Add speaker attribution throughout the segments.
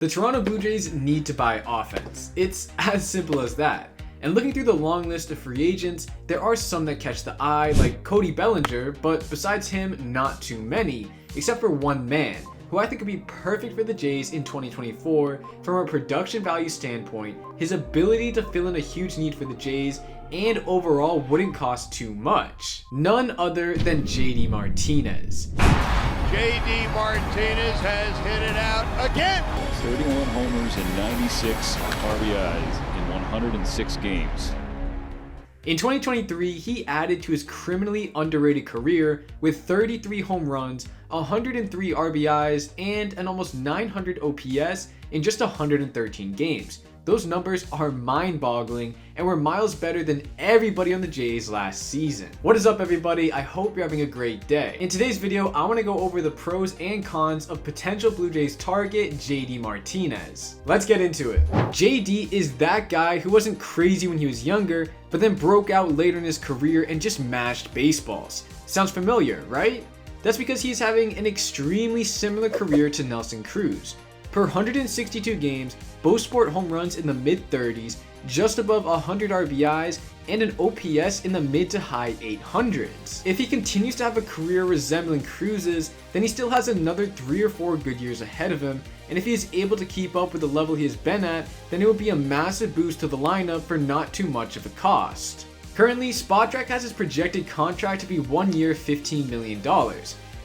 Speaker 1: The Toronto Blue Jays need to buy offense. It's as simple as that. And looking through the long list of free agents, there are some that catch the eye, like Cody Bellinger, but besides him, not too many, except for one man, who I think would be perfect for the Jays in 2024 from a production value standpoint, his ability to fill in a huge need for the Jays, and overall wouldn't cost too much. None other than JD Martinez.
Speaker 2: JD Martinez has hit it out again.
Speaker 3: 31 homers and 96 RBIs in 106 games.
Speaker 1: In 2023, he added to his criminally underrated career with 33 home runs, 103 RBIs, and an almost 900 OPS in just 113 games. Those numbers are mind-boggling and were miles better than everybody on the Jays last season. What is up, everybody? I hope you're having a great day. In today's video, I want to go over the pros and cons of potential Blue Jays target JD Martinez. Let's get into it. JD is that guy who wasn't crazy when he was younger, but then broke out later in his career and just mashed baseballs. Sounds familiar, right? That's because he's having an extremely similar career to Nelson Cruz. Per 162 games, both sport home runs in the mid-30s, just above 100 RBIs, and an OPS in the mid to high 800s. If he continues to have a career resembling Cruz's, then he still has another 3 or 4 good years ahead of him, and if he is able to keep up with the level he has been at, then it would be a massive boost to the lineup for not too much of a cost. Currently, Spotrac has his projected contract to be 1 year, $15 million.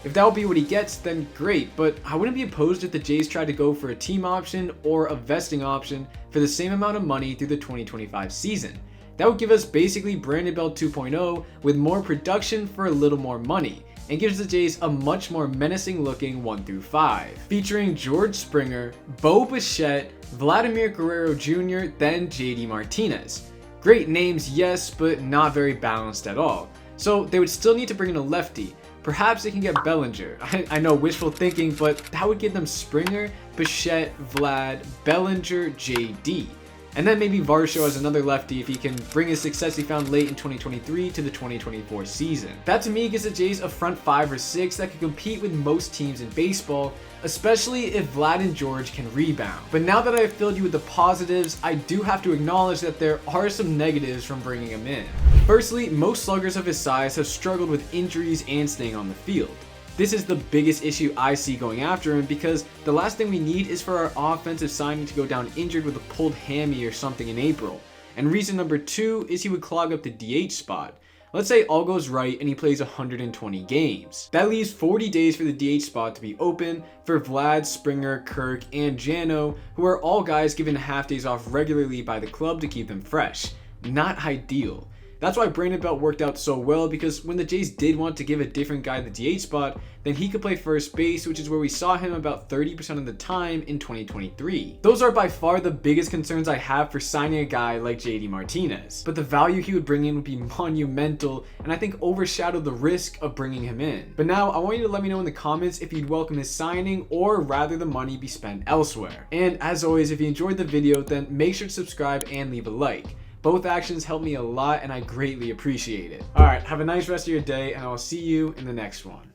Speaker 1: If that will be what he gets, then great, but I wouldn't be opposed if the Jays tried to go for a team option or a vesting option for the same amount of money through the 2025 season. That would give us basically Brandon Belt 2.0 with more production for a little more money, and gives the Jays a much more menacing looking 1 through 5, featuring George Springer, Bo Bichette, Vladimir Guerrero Jr., then JD Martinez. Great names, yes, but not very balanced at all. So they would still need to bring in a lefty. Perhaps they can get Bellinger. I know, wishful thinking, but that would give them Springer, Bichette, Vlad, Bellinger, JD. And then maybe Varsho as another lefty if he can bring his success he found late in 2023 to the 2024 season. That to me gives the Jays a front 5 or 6 that could compete with most teams in baseball, especially if Vlad and George can rebound. But now that I've filled you with the positives, I do have to acknowledge that there are some negatives from bringing him in. Firstly, most sluggers of his size have struggled with injuries and staying on the field. This is the biggest issue I see going after him, because the last thing we need is for our offensive signing to go down injured with a pulled hammy or something in April. And reason number 2 is he would clog up the DH spot. Let's say all goes right and he plays 120 games. That leaves 40 days for the DH spot to be open for Vlad, Springer, Kirk, and Jano, who are all guys given half days off regularly by the club to keep them fresh. Not ideal. That's why Brandon Belt worked out so well, because when the Jays did want to give a different guy the DH spot, then he could play first base, which is where we saw him about 30% of the time in 2023. Those are by far the biggest concerns I have for signing a guy like JD Martinez. But the value he would bring in would be monumental, and I think overshadow the risk of bringing him in. But now I want you to let me know in the comments if you'd welcome his signing or rather the money be spent elsewhere. And as always, if you enjoyed the video, then make sure to subscribe and leave a like. Both actions help me a lot and I greatly appreciate it. Alright, have a nice rest of your day and I will see you in the next one.